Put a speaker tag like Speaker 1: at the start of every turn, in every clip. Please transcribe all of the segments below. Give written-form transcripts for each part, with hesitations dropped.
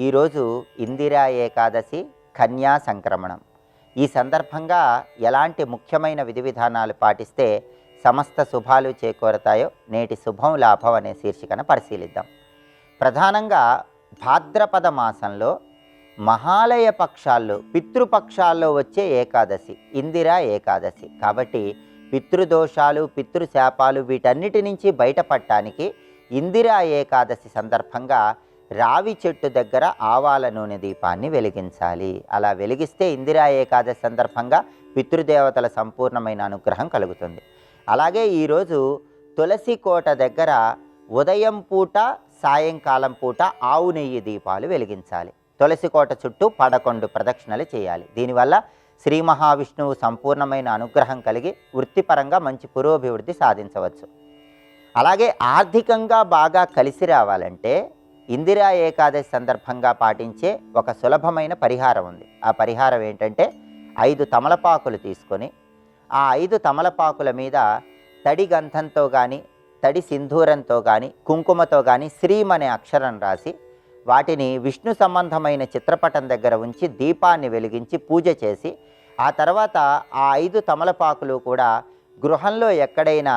Speaker 1: ఈరోజు ఇందిరా ఏకాదశి, కన్యా సంక్రమణం. ఈ సందర్భంగా ఎలాంటి ముఖ్యమైన విధి విధానాలు పాటిస్తే సమస్త శుభాలు చేకూరతాయో నేటి శుభం లాభం అనే శీర్షికను పరిశీలిద్దాం. ప్రధానంగా భాద్రపద మాసంలో మహాలయ పక్షాల్లో పితృపక్షాల్లో వచ్చే ఏకాదశి ఇందిరా ఏకాదశి. కాబట్టి పితృదోషాలు, పితృశాపాలు వీటన్నిటి నుంచి బయటపడటానికి ఇందిరా ఏకాదశి సందర్భంగా రావి చెట్టు దగ్గర ఆవాల నూనె దీపాన్ని వెలిగించాలి. అలా వెలిగిస్తే ఇందిరా ఏకాదశి సందర్భంగా పితృదేవతల సంపూర్ణమైన అనుగ్రహం కలుగుతుంది. అలాగే ఈరోజు తులసి కోట దగ్గర ఉదయం పూట, సాయంకాలం పూట ఆవు నెయ్యి దీపాలు వెలిగించాలి. తులసి కోట చుట్టూ 11 ప్రదక్షిణలు చేయాలి. దీనివల్ల శ్రీ మహావిష్ణువు సంపూర్ణమైన అనుగ్రహం కలిగి వృత్తిపరంగా మంచి పురోభివృద్ధి సాధించవచ్చు. అలాగే ఆర్థికంగా బాగా కలిసి రావాలంటే ఇందిరా ఏకాదశి సందర్భంగా పాటించే ఒక సులభమైన పరిహారం ఉంది. ఆ పరిహారం ఏంటంటే 5 తమలపాకులు తీసుకొని ఆ 5 తమలపాకుల మీద తడి గంధంతో కానీ, తడి సింధూరంతో కానీ, కుంకుమతో కానీ శ్రీం అనే అక్షరం రాసి వాటిని విష్ణు సంబంధమైన చిత్రపటం దగ్గర ఉంచి దీపాన్ని వెలిగించి పూజ చేసి ఆ తర్వాత ఆ 5 తమలపాకులు కూడా గృహంలో ఎక్కడైనా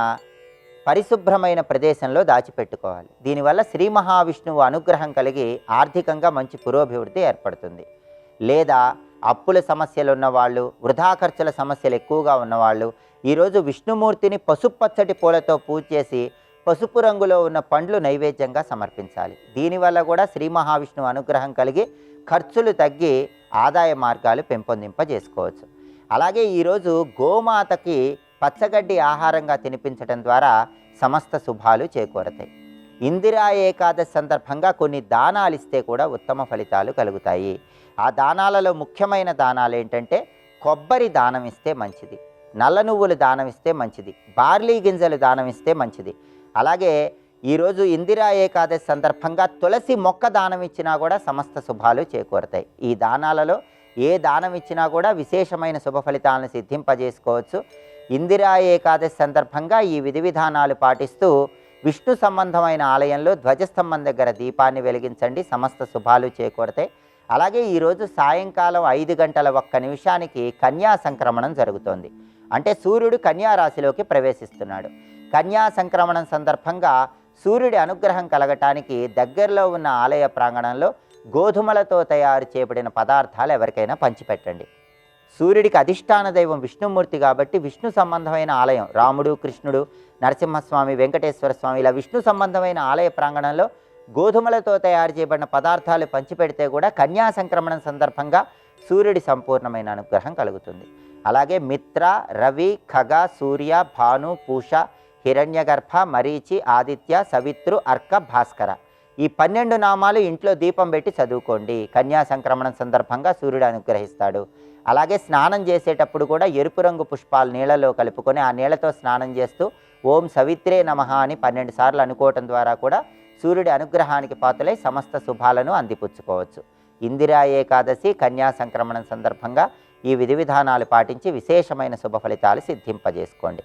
Speaker 1: పరిశుభ్రమైన ప్రదేశంలో దాచిపెట్టుకోవాలి. దీనివల్ల శ్రీ మహావిష్ణువు అనుగ్రహం కలిగి ఆర్థికంగా మంచి పురోభివృద్ధి ఏర్పడుతుంది. లేదా అప్పుల సమస్యలు ఉన్నవాళ్ళు, వృధా ఖర్చుల సమస్యలు ఎక్కువగా ఉన్నవాళ్ళు ఈరోజు విష్ణుమూర్తిని పసుపచ్చటి పూలతో పూజ చేసి పసుపు రంగులో ఉన్న పండ్లు నైవేద్యంగా సమర్పించాలి. దీనివల్ల కూడా శ్రీ మహావిష్ణువు అనుగ్రహం కలిగి ఖర్చులు తగ్గి ఆదాయ మార్గాలు పెంపొందింపజేసుకోవచ్చు. అలాగే ఈరోజు గోమాతకి పచ్చగడ్డి ఆహారంగా తినిపించడం ద్వారా సమస్త శుభాలు చేకూరతాయి. ఇందిరా ఏకాదశి సందర్భంగా కొన్ని దానాలు ఇస్తే కూడా ఉత్తమ ఫలితాలు కలుగుతాయి. ఆ దానాలలో ముఖ్యమైన దానాలు ఏంటంటే కొబ్బరి దానం ఇస్తే మంచిది, నల్ల నువ్వులు దానం ఇస్తే మంచిది, బార్లీ గింజలు దానం ఇస్తే మంచిది. అలాగే ఈరోజు ఇందిరా ఏకాదశి సందర్భంగా తులసి మొక్క దానం ఇచ్చినా కూడా సమస్త శుభాలు చేకూరతాయి. ఈ దానాలలో ఏ దానం ఇచ్చినా కూడా విశేషమైన శుభ ఫలితాలను సిద్ధింపజేసుకోవచ్చు. ఇందిరా ఏకాదశి సందర్భంగా ఈ విధి విధానాలు పాటిస్తూ విష్ణు సంబంధమైన ఆలయంలో ధ్వజస్తంభం దగ్గర దీపాన్ని వెలిగించండి, సమస్త శుభాలు చేకూరతాయి. అలాగే ఈరోజు సాయంకాలం 5 గంటల 1 నిమిషానికి కన్యా సంక్రమణం జరుగుతోంది. అంటే సూర్యుడు కన్యా రాశిలోకి ప్రవేశిస్తున్నాడు. కన్యా సంక్రమణం సందర్భంగా సూర్యుడి అనుగ్రహం కలగటానికి దగ్గరలో ఉన్న ఆలయ ప్రాంగణంలో గోధుమలతో తయారు చేయబడిన పదార్థాలు ఎవరికైనా పంచిపెట్టండి. సూర్యుడికి అధిష్టాన దైవం విష్ణుమూర్తి కాబట్టి విష్ణు సంబంధమైన ఆలయం రాముడు, కృష్ణుడు, నరసింహస్వామి, వెంకటేశ్వర స్వామి ఇలా విష్ణు సంబంధమైన ఆలయ ప్రాంగణంలో గోధుమలతో తయారు చేయబడిన పదార్థాలు పంచిపెడితే కూడా కన్యా సంక్రమణం సందర్భంగా సూర్యుడి సంపూర్ణమైన అనుగ్రహం కలుగుతుంది. అలాగే మిత్ర, రవి, ఖగ, సూర్య, భాను, పూష, హిరణ్యగర్భ, మరీచి, ఆదిత్య, సవిత్రు, అర్క, భాస్కర ఈ 12 నామాలు ఇంట్లో దీపం పెట్టి చదువుకోండి. కన్యా సంక్రమణం సందర్భంగా సూర్యుడు అనుగ్రహిస్తాడు. అలాగే స్నానం చేసేటప్పుడు కూడా ఎరుపు రంగు పుష్పాలు నీళ్ళలో కలుపుకొని ఆ నీళ్ళతో స్నానం చేస్తూ ఓం సవిత్రే నమః అని 12 సార్లు అనుకోవటం ద్వారా కూడా సూర్యుడి అనుగ్రహానికి పాత్రలై సమస్త శుభాలను అందిపుచ్చుకోవచ్చు. ఇందిరా ఏకాదశి, కన్యా సంక్రమణం సందర్భంగా ఈ విధి విధానాలు పాటించి విశేషమైన శుభ ఫలితాలు సిద్ధింపజేసుకోండి.